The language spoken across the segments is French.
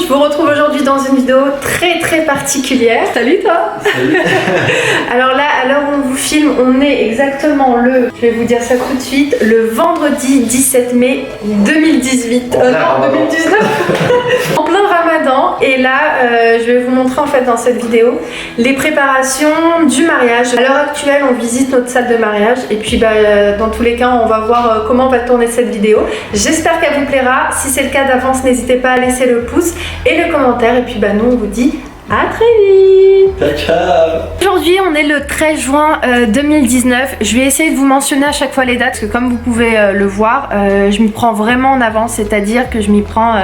Je vous retrouve aujourd'hui dans une vidéo très particulière. Salut toi. Salut. Alors là, à l'heure où on vous filme, on est exactement je vais vous dire ça tout de suite, le vendredi 17 mai 2018. Non, 2019. En plein Ramadan. Et là, je vais vous montrer en fait dans cette vidéo les préparations du mariage. À l'heure actuelle, on visite notre salle de mariage. Et puis dans tous les cas, on va voir comment on va tourner cette vidéo. J'espère qu'elle vous plaira. Si c'est le cas d'avance, n'hésitez pas à laisser le pouce et le commentaire, et puis nous on vous dit à très vite. Ciao. Aujourd'hui on est le 13 juin 2019. Je vais essayer de vous mentionner à chaque fois les dates, parce que comme vous pouvez le voir, je m'y prends vraiment en avance, c'est-à-dire que je m'y prends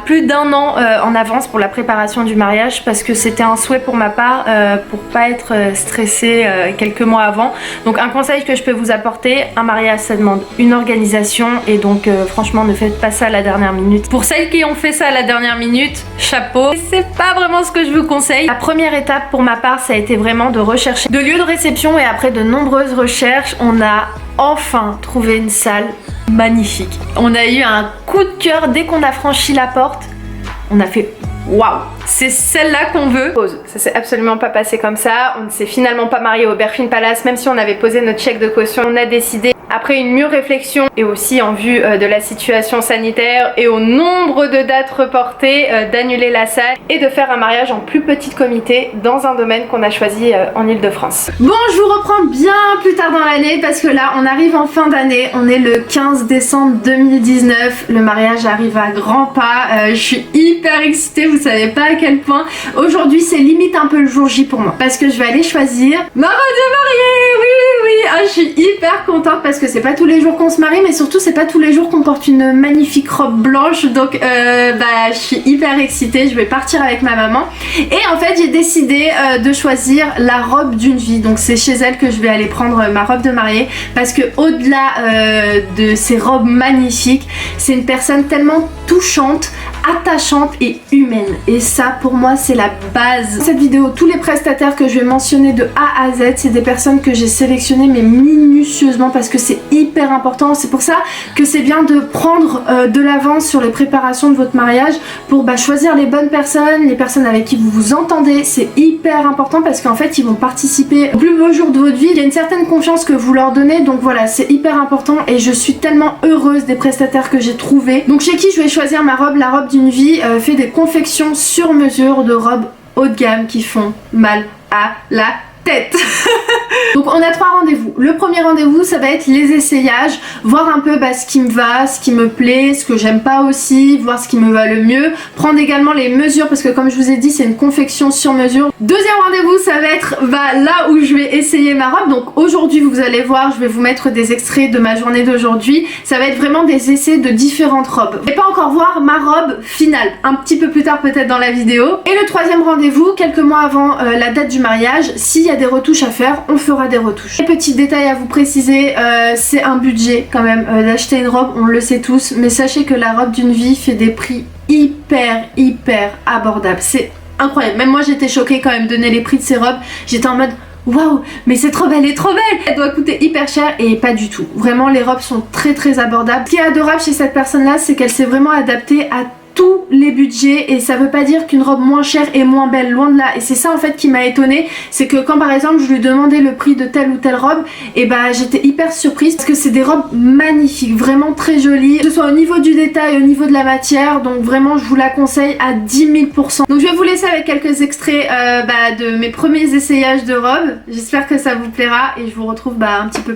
plus d'un an en avance pour la préparation du mariage, parce que c'était un souhait pour ma part, pour pas être stressée quelques mois avant. Donc un conseil que je peux vous apporter, un mariage ça demande une organisation, et donc franchement ne faites pas ça à la dernière minute. Pour celles qui ont fait ça à la dernière minute, chapeau, c'est pas vraiment ce que je vous conseille. La première étape pour ma part, ça a été vraiment de rechercher de lieux de réception, et après de nombreuses recherches, on a enfin trouvé une salle magnifique. On a eu un coup de cœur dès qu'on a franchi la porte. On a fait waouh, c'est celle-là qu'on veut. Ça s'est absolument pas passé comme ça. On ne s'est finalement pas marié au Berfin Palace, même si on avait posé notre chèque de caution. On a décidé, après une mûre réflexion et aussi en vue de la situation sanitaire et au nombre de dates reportées, d'annuler la salle et de faire un mariage en plus petit comité dans un domaine qu'on a choisi en Île-de-France. Bon, je vous reprends bien plus tard dans l'année, parce que là on arrive en fin d'année. On est le 15 décembre 2019. Le mariage arrive à grands pas. Je suis hyper excitée, vous savez pas à quel point. Aujourd'hui c'est limite un peu le jour J pour moi, parce que je vais aller choisir ma robe de mariée. Oui. Je suis hyper contente, parce que c'est pas tous les jours qu'on se marie, mais surtout c'est pas tous les jours qu'on porte une magnifique robe blanche. Donc je suis hyper excitée. Je vais partir avec ma maman, et en fait j'ai décidé de choisir la robe d'une vie. Donc c'est chez elle que je vais aller prendre ma robe de mariée, parce que au-delà de ces robes magnifiques, c'est une personne tellement touchante, attachante et humaine, et ça pour moi c'est la base. Dans cette vidéo, tous les prestataires que je vais mentionner de A à Z, c'est des personnes que j'ai sélectionnées mais minutieusement, parce que c'est hyper important. C'est pour ça que c'est bien de prendre de l'avance sur les préparations de votre mariage pour choisir les bonnes personnes, les personnes avec qui vous vous entendez. C'est hyper important, parce qu'en fait ils vont participer au plus beau jour de votre vie. Il y a une certaine confiance que vous leur donnez, donc voilà, c'est hyper important, et je suis tellement heureuse des prestataires que j'ai trouvés. Donc chez qui je vais choisir ma robe, la robe d'une vie fait des confections sur mesure de robes haut de gamme qui font mal à la tête. Donc on a 3 rendez-vous. Le premier rendez-vous, ça va être les essayages, voir un peu ce qui me va, ce qui me plaît, ce que j'aime pas aussi, voir ce qui me va le mieux, prendre également les mesures, parce que comme je vous ai dit, c'est une confection sur mesure. Deuxième rendez-vous, ça va être là où je vais essayer ma robe. Donc aujourd'hui, vous allez voir, je vais vous mettre des extraits de ma journée d'aujourd'hui. Ça va être vraiment des essais de différentes robes. Je vais pas encore voir ma robe finale, un petit peu plus tard peut-être dans la vidéo. Et le troisième rendez-vous, quelques mois avant la date du mariage, s'il y a des retouches à faire, on fera des retouches. Et petit détail à vous préciser, c'est un budget quand même d'acheter une robe, on le sait tous, mais sachez que la robe d'une vie fait des prix hyper abordables. C'est incroyable. Même moi j'étais choquée quand même de donner les prix de ces robes. J'étais en mode waouh, mais cette robe elle est trop belle. Elle doit coûter hyper cher, et pas du tout. Vraiment les robes sont très abordables. Ce qui est adorable chez cette personne là, c'est qu'elle s'est vraiment adaptée à tous les budgets, et ça veut pas dire qu'une robe moins chère est moins belle, loin de là. Et c'est ça en fait qui m'a étonnée, c'est que quand par exemple je lui demandais le prix de telle ou telle robe, et j'étais hyper surprise, parce que c'est des robes magnifiques, vraiment très jolies, que ce soit au niveau du détail, au niveau de la matière. Donc vraiment je vous la conseille à 10 000%. Donc je vais vous laisser avec quelques extraits de mes premiers essayages de robes. J'espère que ça vous plaira, et je vous retrouve un petit peu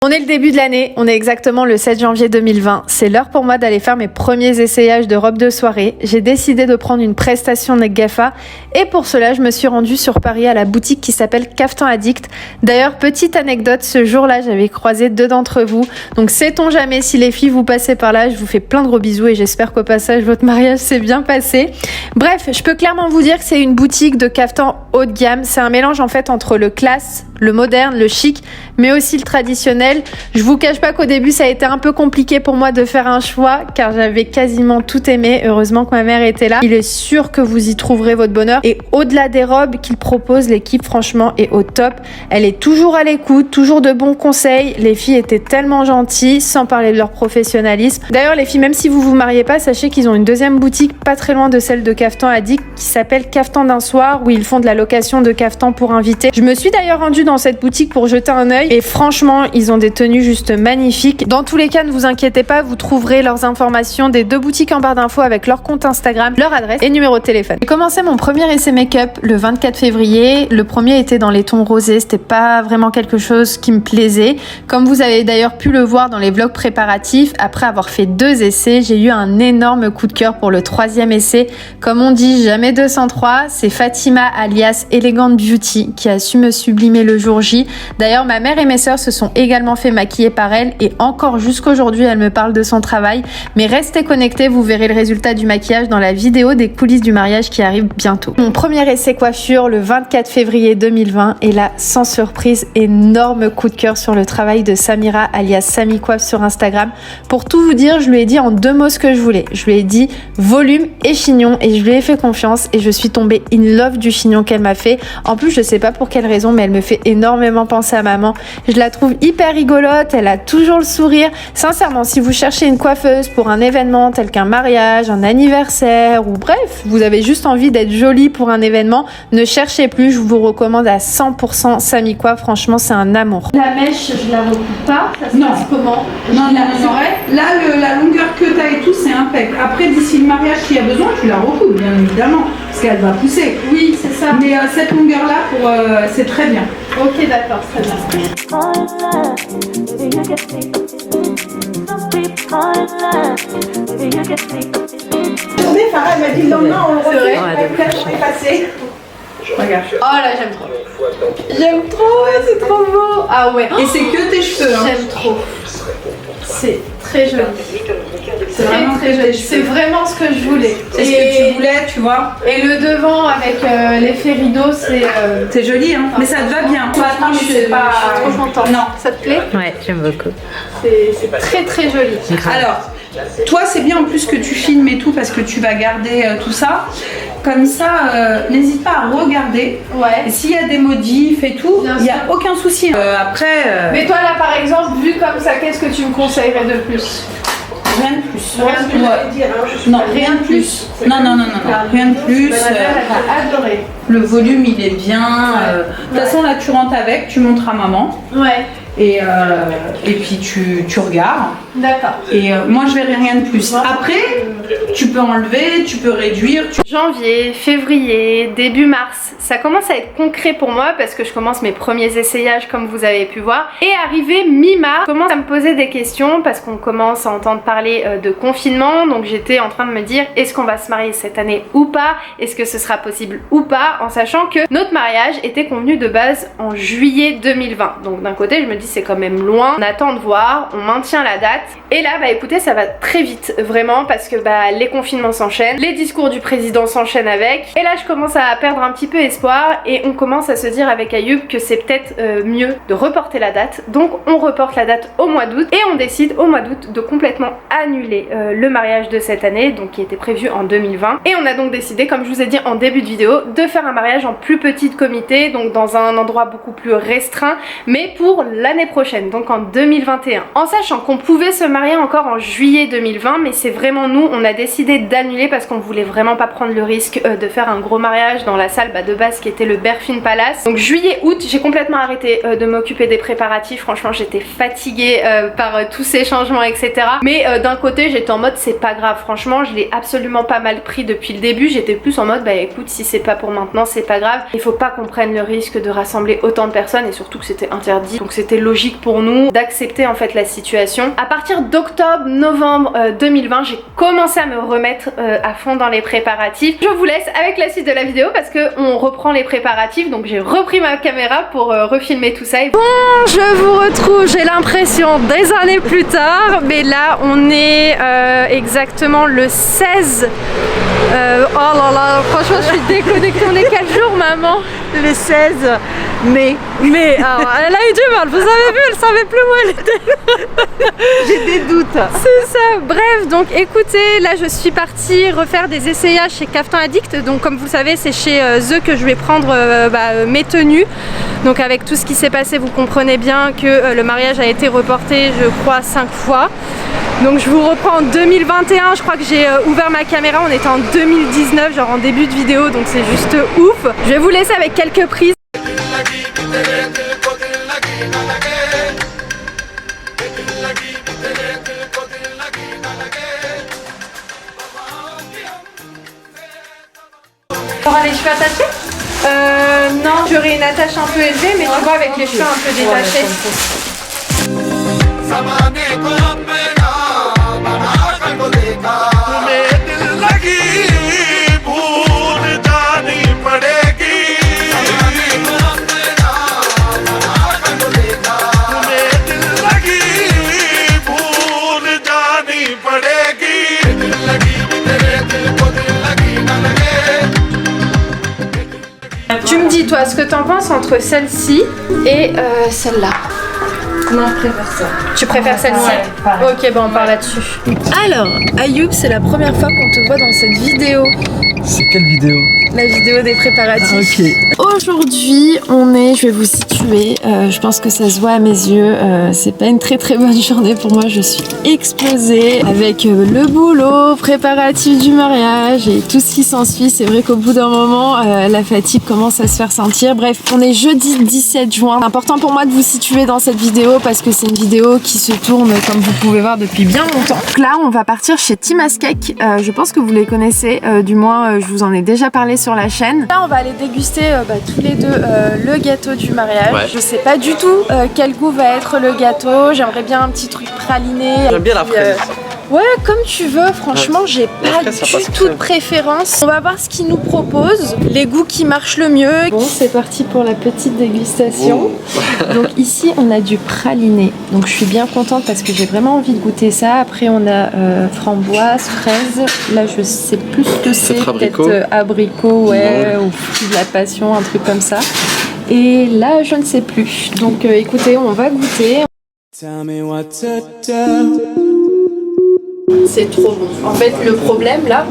On est le début de l'année, on est exactement le 7 janvier 2020. C'est l'heure pour moi d'aller faire mes premiers essayages de robes de soirée. J'ai décidé de prendre une prestation Necgafa et pour cela, je me suis rendue sur Paris à la boutique qui s'appelle Kaftan Addict. D'ailleurs, petite anecdote, ce jour-là, j'avais croisé 2 d'entre vous. Donc, sait-on jamais si les filles vous passez par là, je vous fais plein de gros bisous et j'espère qu'au passage, votre mariage s'est bien passé. Bref, je peux clairement vous dire que c'est une boutique de kaftan haut de gamme. C'est un mélange en fait entre le classe, le moderne, le chic, mais aussi le traditionnel. Je vous cache pas qu'au début ça a été un peu compliqué pour moi de faire un choix car j'avais quasiment tout aimé. Heureusement que ma mère était là. Il est sûr que vous y trouverez votre bonheur et au-delà des robes qu'il propose, l'équipe franchement est au top. Elle est toujours à l'écoute, toujours de bons conseils. Les filles étaient tellement gentilles, sans parler de leur professionnalisme. D'ailleurs les filles, même si vous vous mariez pas, sachez qu'ils ont une deuxième boutique pas très loin de celle de Kaftan Addict qui s'appelle Kaftan d'un soir où ils font de la location de kaftan pour invités. Je me suis d'ailleurs rendue dans cette boutique pour jeter un œil et franchement ils ont des tenues juste magnifiques. Dans tous les cas, ne vous inquiétez pas, vous trouverez leurs informations des 2 boutiques en barre d'infos avec leur compte Instagram, leur adresse et numéro de téléphone. J'ai commencé mon premier essai make-up le 24 février. Le premier était dans les tons rosés, c'était pas vraiment quelque chose qui me plaisait. Comme vous avez d'ailleurs pu le voir dans les vlogs préparatifs, après avoir fait 2 essais, j'ai eu un énorme coup de cœur pour le 3e essai. Comme on dit, jamais 203, c'est Fatima alias Elegant Beauty qui a su me sublimer le jour J. D'ailleurs, ma mère et mes sœurs se sont également fait maquiller par elle et encore jusqu'aujourd'hui elle me parle de son travail. Mais restez connectés, vous verrez le résultat du maquillage dans la vidéo des coulisses du mariage qui arrive bientôt. Mon premier essai coiffure le 24 février 2020 et là sans surprise, énorme coup de cœur sur le travail de Samira alias Sami Coiffe sur Instagram. Pour tout vous dire, je lui ai dit en 2 mots ce que je voulais. Je lui ai dit volume et chignon et je lui ai fait confiance et je suis tombée in love du chignon qu'elle m'a fait. En plus je sais pas pour quelle raison mais elle me fait énormément penser à maman. Je la trouve hyper rigolote, elle a toujours le sourire. Sincèrement, si vous cherchez une coiffeuse pour un événement tel qu'un mariage, un anniversaire ou bref, vous avez juste envie d'être jolie pour un événement, ne cherchez plus, je vous recommande à 100% Sami Coiffe, franchement c'est un amour. La mèche, je la recoupe pas, ça se Non. passe comment? Non, là, la longueur que tu as et tout, c'est impeccable. Après, d'ici le mariage, s'il y a besoin, tu la recoupes, bien évidemment, parce qu'elle va pousser. Oui, c'est ça. Mais cette longueur-là, c'est très bien. Ok, d'accord, très bien. Farah m'a dit non, on le refait. Passer. Regarde. Oh là, j'aime trop. J'aime trop, c'est trop beau. Ah ouais. Et c'est que tes cheveux. Hein. J'aime trop. C'est très joli. C'est vraiment très joli. C'est vraiment ce que je voulais. C'est ce que tu voulais, tu vois. Et le devant avec l'effet rideau, c'est. C'est joli, hein. Mais ça te va bien. Franchement, je suis trop contente. Non. Ça te plaît? Ouais, j'aime beaucoup. C'est très très joli. Alors, toi, c'est bien en plus que tu filmes et tout parce que tu vas garder tout ça. Comme ça, n'hésite pas à regarder. Ouais. Et s'il y a des modifs et tout, il n'y a aucun souci. Après. Mais toi là, par exemple, vu comme ça, qu'est-ce que tu me conseillerais de plus? Rien de plus. Rien de plus, Ouais. Non, rien de plus. Non, rien de plus. Ma mère, elle a adoré. Le volume, il est bien. De toute façon, là, tu rentres avec, tu montres à maman. Ouais. Et puis tu regardes. D'accord. Et moi je verrai rien de plus. Après, tu peux enlever, tu peux réduire. Janvier, février, début mars, ça commence à être concret pour moi parce que je commence mes premiers essayages comme vous avez pu voir. Et arrivé mi-mars, je commence à me poser des questions parce qu'on commence à entendre parler de confinement. Donc j'étais en train de me dire, est-ce qu'on va se marier cette année ou pas? Est-ce que ce sera possible ou pas? En sachant que notre mariage était convenu de base en juillet 2020. Donc d'un côté je me dis c'est quand même loin, on attend de voir, on maintient la date. Et là bah écoutez, ça va très vite vraiment parce que bah les confinements s'enchaînent, les discours du président s'enchaînent avec. Et là je commence à perdre un petit peu espoir et on commence à se dire avec Ayoub que c'est peut-être mieux de reporter la date. Donc on reporte la date au mois d'août et on décide au mois d'août de complètement annuler le mariage de cette année, donc qui était prévu en 2020. Et on a donc décidé, comme je vous ai dit en début de vidéo, de faire un mariage en plus petit comité, donc dans un endroit beaucoup plus restreint, mais pour l'année prochaine, donc en 2021. En sachant qu'on pouvait se marier encore en juillet 2020, mais c'est vraiment nous, on a décidé d'annuler parce qu'on voulait vraiment pas prendre le risque de faire un gros mariage dans la salle de base qui était le Berfin Palace. Donc juillet-août, j'ai complètement arrêté de m'occuper des préparatifs. Franchement, j'étais fatiguée par tous ces changements, etc. Mais d'un côté, j'étais en mode c'est pas grave. Franchement, je l'ai absolument pas mal pris depuis le début. J'étais plus en mode bah écoute, si c'est pas pour maintenant, c'est pas grave. Il faut pas qu'on prenne le risque de rassembler autant de personnes et surtout que c'était interdit. Donc c'était logique pour nous d'accepter en fait la situation. À partir d'octobre, novembre 2020, j'ai commencé à me remettre à fond dans les préparatifs. Je vous laisse avec la suite de la vidéo parce que on reprend les préparatifs. Donc j'ai repris ma caméra pour refilmer tout ça. Et bon, je vous retrouve, j'ai l'impression des années plus tard, mais là on est exactement le 16. Oh là là, franchement je suis déconnectée. On est quel jour, maman? Le 16 mai. Mais alors, elle a eu du mal, vous avez vu, elle savait plus où elle était. J'ai des doutes. C'est ça, bref, donc écoutez, là je suis partie refaire des essayages chez Kaftan Addict. Donc comme vous le savez, c'est chez eux que je vais prendre mes tenues. Donc avec tout ce qui s'est passé, vous comprenez bien que le mariage a été reporté, je crois, 5 fois. Donc je vous reprends en 2021, je crois que j'ai ouvert ma caméra, on était en 2019, genre en début de vidéo, donc c'est juste ouf. Je vais vous laisser avec quelques prises. T'auras les cheveux attachés? Non, j'aurai une attache un peu élevée, mais tu vois avec les cheveux un peu détachés. Tu me dis toi ce que t'en penses entre celle-ci et celle-là. Non, je préfère ça. Tu préfères celle-ci? Ouais, ok, bon on part là-dessus. Alors, Ayoub, c'est la première fois qu'on te voit dans cette vidéo. C'est quelle vidéo? La vidéo des préparatifs. Ok. Aujourd'hui, je vais vous situer, je pense que ça se voit à mes yeux, c'est pas une très bonne journée pour moi, je suis explosée avec le boulot, préparatif du mariage et tout ce qui s'ensuit. C'est vrai qu'au bout d'un moment, la fatigue commence à se faire sentir. Bref, on est jeudi 17 juin. C'est important pour moi de vous situer dans cette vidéo parce que c'est une vidéo qui se tourne, comme vous pouvez voir, depuis bien longtemps. Donc là, on va partir chez Timascake, je pense que vous les connaissez, du moins je vous en ai déjà parlé sur la chaîne. Là, on va aller déguster tous les deux le gâteau du mariage. Ouais. Je sais pas du tout quel goût va être le gâteau. J'aimerais bien un petit truc praliné. J'aime bien la fraise. Ouais, comme tu veux. Franchement, j'ai pas du tout de préférence. On va voir ce qu'ils nous proposent, les goûts qui marchent le mieux. Bon, c'est parti pour la petite dégustation. Oh. Donc ici, on a du praliné. Donc je suis bien contente parce que j'ai vraiment envie de goûter ça. Après, on a framboise, fraise. Là, je sais plus ce que c'est. Peut-être abricot, ouais, ou fruit de la passion, un truc comme ça. Et là, je ne sais plus. Donc écoutez, on va goûter. C'est trop bon. En fait, le problème là,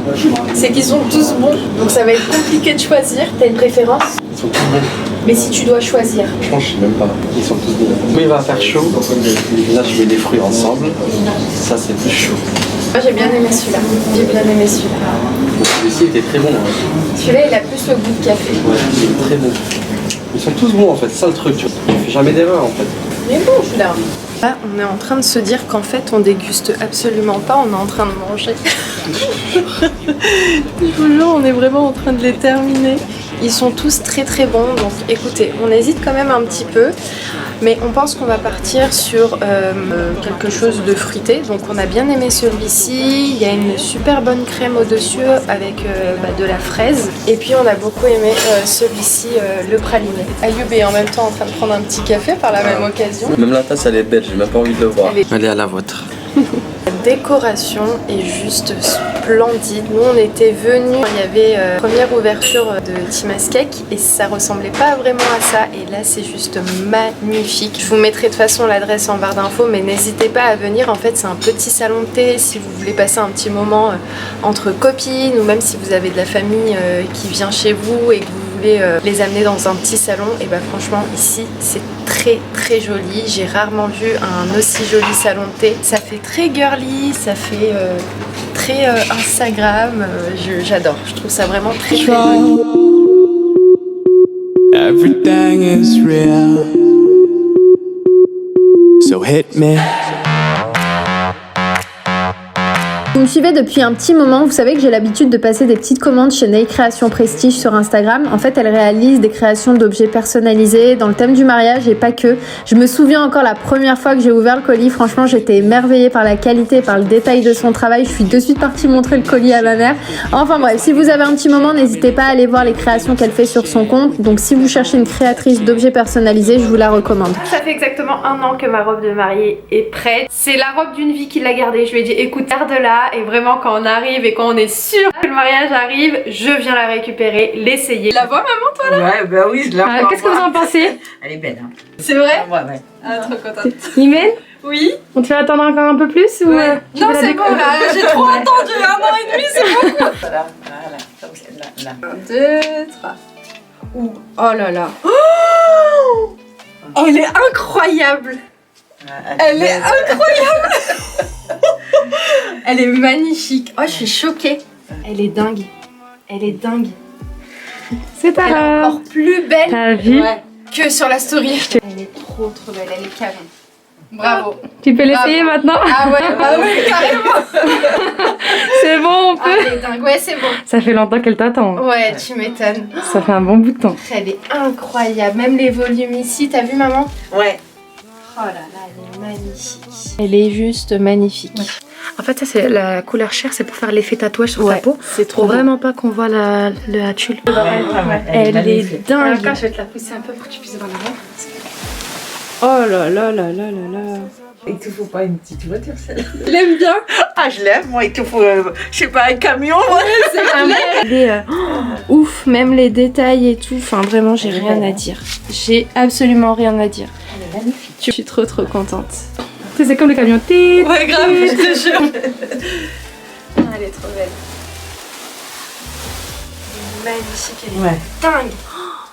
c'est qu'ils sont tous bons. Donc ça va être compliqué de choisir. T'as une préférence? Ils sont tous bons. Mais si tu dois choisir. Franchement, je sais même pas. Ils sont tous bons. Oui, il va faire chaud. Là, je mets les fruits ensemble. Ça, c'est plus chaud. Moi, j'ai bien aimé celui-là. J'ai bien aimé celui-là. Celui-ci était très bon. Hein. Celui-là, il a plus le goût de café. Ouais, il est très bon. Ils sont tous bons en fait. C'est ça le truc. Tu vois. Il fait jamais d'erreur en fait. Il est bon celui-là. Là, on est en train de se dire qu'en fait, on déguste absolument pas, on est en train de manger. Je vous jure, on est vraiment en train de les terminer. Ils sont tous très bons, donc écoutez, on hésite quand même un petit peu, mais on pense qu'on va partir sur quelque chose de fruité. Donc on a bien aimé celui-ci, il y a une super bonne crème au-dessus avec de la fraise. Et puis on a beaucoup aimé celui-ci, le praliné. Ayoub est en même temps en train de prendre un petit café par la même occasion. Même la tasse, elle est belle, j'ai même pas envie de le voir. Elle est à la vôtre. La décoration est juste splendide. Nous on était venus, il y avait première ouverture de Timascake et ça ressemblait pas vraiment à ça, et là c'est juste magnifique. Je vous mettrai de toute façon l'adresse en barre d'infos, mais n'hésitez pas à venir. En fait c'est un petit salon de thé si vous voulez passer un petit moment entre copines, ou même si vous avez de la famille qui vient chez vous et que vous voulais les amener dans un petit salon. Et bah franchement ici c'est très joli. J'ai rarement vu un aussi joli salon de thé. Ça fait très girly, ça fait très Instagram. J'adore, je trouve ça vraiment très joli. Everything is real, so hit me. Vous me suivez depuis un petit moment, vous savez que j'ai l'habitude de passer des petites commandes chez Nail Création Prestige sur Instagram. En fait, elle réalise des créations d'objets personnalisés dans le thème du mariage et pas que. Je me souviens encore la première fois que j'ai ouvert le colis, franchement j'étais émerveillée par la qualité, par le détail de son travail. Je suis de suite partie montrer le colis à ma mère. Enfin bref, si vous avez un petit moment, n'hésitez pas à aller voir les créations qu'elle fait sur son compte. Donc si vous cherchez une créatrice d'objets personnalisés, je vous la recommande. Ça fait exactement 1 an que ma robe de mariée est prête. C'est la robe d'une vie qui l'a gardée. Je lui ai dit écoute, garde-la. Et vraiment quand on arrive et quand on est sûr que le mariage arrive, je viens la récupérer, l'essayer. La vois maman toi là? Ouais, bah oui, je la vois. Qu'est-ce que vous en pensez? Elle est belle, hein. C'est vrai? Ouais. Ah, trop contente. Imen, Oui? on te fait attendre encore un peu plus ou Ouais. Non c'est bon là, j'ai trop attendu 1 an et demi, c'est bon. Voilà, comme c'est là. 1, 2, 3. Ouh, oh là là. Oh, elle est incroyable. Elle est incroyable. Elle est magnifique. Oh, je suis choquée. Elle est dingue. Elle est dingue. c'est pas Elle est grave. encore plus belle T'as vu? que sur la story. Elle est trop belle. Elle est canon. Bravo. Tu peux l'essayer maintenant? Ah ouais, bah ouais, carrément. C'est bon, on Ah, elle est dingue. Ouais, c'est bon. Ça fait longtemps qu'elle t'attend. Ouais, tu m'étonnes. Ça fait un bon bout de temps. Elle est incroyable. Même les volumes ici, t'as vu maman? Ouais. Oh là là, elle est magnifique. Elle est juste magnifique. En fait, ça c'est la couleur chair, c'est pour faire l'effet tatouage sur Ouais, ta peau. c'est trop Faut beau. vraiment pas qu'on voit le hatchul. Elle est dingue. Encore, je vais te la pousser un peu pour que tu puisses voir la robe. Oh là là là là là là. Il te faut pas une petite voiture, celle-là. Tu l'aimes bien? Ah, je l'aime, moi, il te faut, je sais pas, un camion, moi. Elle est ouf, même les détails et tout. Enfin, vraiment, j'ai rien à dire. J'ai absolument rien à dire. Elle est magnifique. Je suis trop contente. C'est comme le camion. Ouais, grave, je te jure. Elle est trop belle. Elle est magnifique, elle est Ouais. dingue.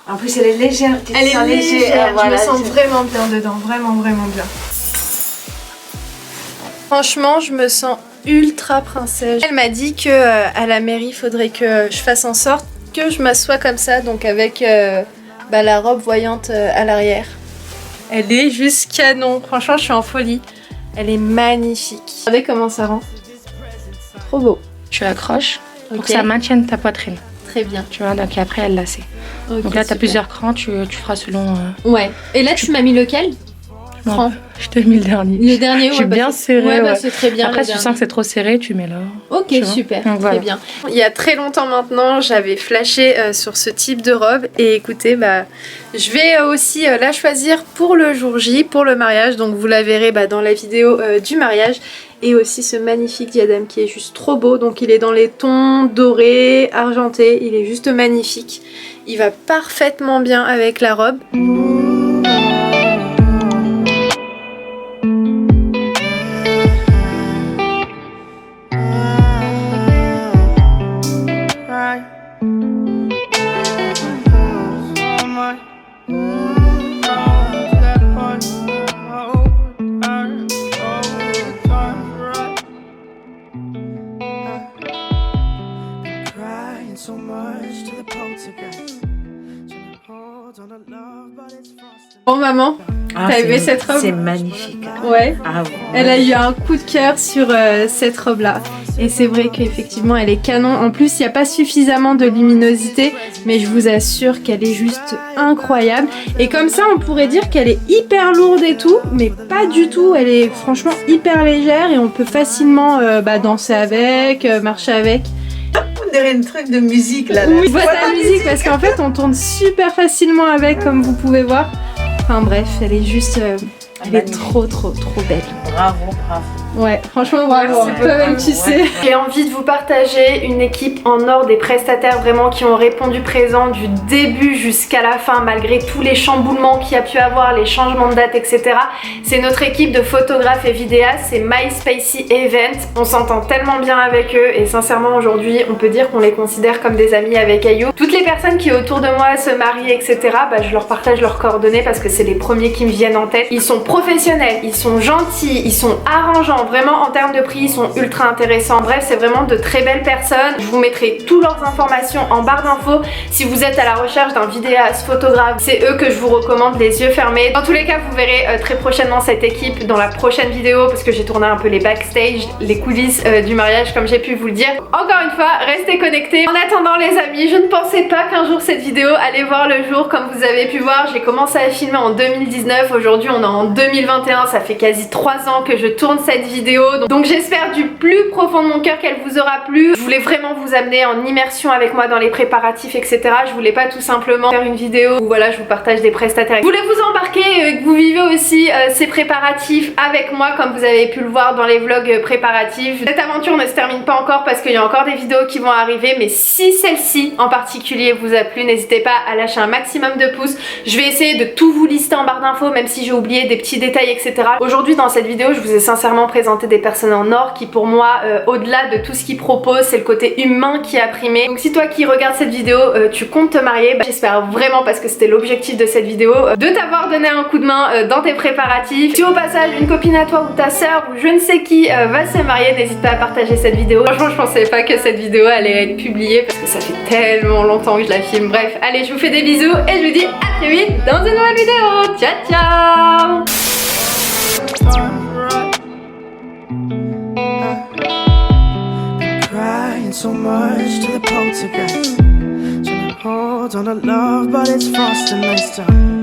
En plus, elle est légère. tu te Elle est sens léger. légère, Voilà, je me sens c'est- vraiment bien dedans, vraiment bien. Franchement, je me sens ultra princesse. Elle m'a dit que à la mairie, il faudrait que je fasse en sorte que je m'assoie comme ça, donc avec la robe voyante à l'arrière. Elle est juste canon, franchement, je suis en folie. Elle est magnifique. Regardez comment ça rend. Trop beau. Tu accroches pour Ok. que ça maintienne ta poitrine. Très bien. Tu vois, donc après elle lacée. Ok, Donc là, tu as super. plusieurs crans, tu feras selon. Ouais. Et là, tu m'as mis lequel? Non, Cran. je t'ai mis le dernier. Le dernier, J'ai bien serré. Ouais, bah, ouais. c'est très bien. Après, le si tu dernier. sens que c'est trop serré, tu mets là. Ok, Tu vois. super, Donc, voilà. très bien. Il y a très longtemps maintenant, j'avais flashé sur ce type de robe et écoutez, je vais aussi la choisir pour le jour J, pour le mariage, donc vous la verrez dans la vidéo du mariage. Et aussi ce magnifique diadème qui est juste trop beau, donc il est dans les tons dorés, argentés, il est juste magnifique. Il va parfaitement bien avec la robe. Bon maman, Ah, t'as c'est- aimé cette robe? C'est magnifique. Ouais. Ah ouais. Elle a eu un coup de cœur sur cette robe là et c'est vrai qu'effectivement elle est canon. En plus il n'y a pas suffisamment de luminosité mais je vous assure qu'elle est juste incroyable et comme ça on pourrait dire qu'elle est hyper lourde et tout mais pas du tout. Elle est franchement hyper légère et on peut facilement danser avec, marcher avec. On dirait un truc de musique là. Oui, voix ta musique parce qu'en fait on tourne super facilement avec comme vous pouvez voir. Enfin bref, elle est juste... elle est Magnifique. trop belle. Bravo, bravo. Ouais, franchement bravo. Toi-même tu sais. J'ai envie de vous partager une équipe en or, des prestataires vraiment qui ont répondu présent du début jusqu'à la fin, malgré tous les chamboulements qu'il y a pu avoir, les changements de date, etc. C'est notre équipe de photographes et vidéastes, c'est My Spacey Event. On s'entend tellement bien avec eux et sincèrement aujourd'hui on peut dire qu'on les considère comme des amis avec Ayo. Toutes les personnes qui autour de moi se marient, etc. Je leur partage leurs coordonnées parce que c'est les premiers qui me viennent en tête. Ils sont professionnels, ils sont gentils, ils sont arrangeants, vraiment en termes de prix ils sont ultra intéressants. Bref, c'est vraiment de très belles personnes. Je vous mettrai toutes leurs informations en barre d'infos. Si vous êtes à la recherche d'un vidéaste, photographe, c'est eux que je vous recommande les yeux fermés. Dans tous les cas, vous verrez très prochainement cette équipe dans la prochaine vidéo parce que j'ai tourné un peu les backstage, les coulisses du mariage comme j'ai pu vous le dire. Encore une fois, restez connectés. En attendant les amis, je ne pensais pas qu'un jour cette vidéo allait voir le jour. Comme vous avez pu voir, j'ai commencé à filmer en 2019. Aujourd'hui, on est en 2021. Ça fait quasi 3 ans que je tourne cette vidéo. Donc j'espère du plus profond de mon cœur qu'elle vous aura plu. Je voulais vraiment vous amener en immersion avec moi dans les préparatifs, etc. Je voulais pas tout simplement faire une vidéo où voilà, je vous partage des prestataires. Je voulais vous embarquer et que vous vivez aussi ces préparatifs avec moi comme vous avez pu le voir dans les vlogs préparatifs. Cette aventure ne se termine pas encore parce qu'il y a encore des vidéos qui vont arriver, mais si celle-ci en particulier vous a plu, n'hésitez pas à lâcher un maximum de pouces. Je vais essayer de tout vous lister en barre d'infos, même si j'ai oublié des petits détails, etc. Aujourd'hui dans cette vidéo, je vous ai sincèrement présenté des personnes en or qui pour moi, au-delà de tout ce qu'ils proposent, c'est le côté humain qui a primé. Donc si toi qui regardes cette vidéo, tu comptes te marier, j'espère vraiment, parce que c'était l'objectif de cette vidéo, de t'avoir donné un coup de main dans tes préparatifs. Si au passage une copine à toi ou ta soeur ou je ne sais qui va se marier, n'hésite pas à partager cette vidéo. Franchement, je pensais pas que cette vidéo allait être publiée parce que ça fait tellement longtemps que je la filme. Bref, allez, je vous fais des bisous et je vous dis à très vite dans une nouvelle vidéo. Ciao ciao. Crying so much to the poltergeist. Trying to hold on to love, but it's frosting nice time.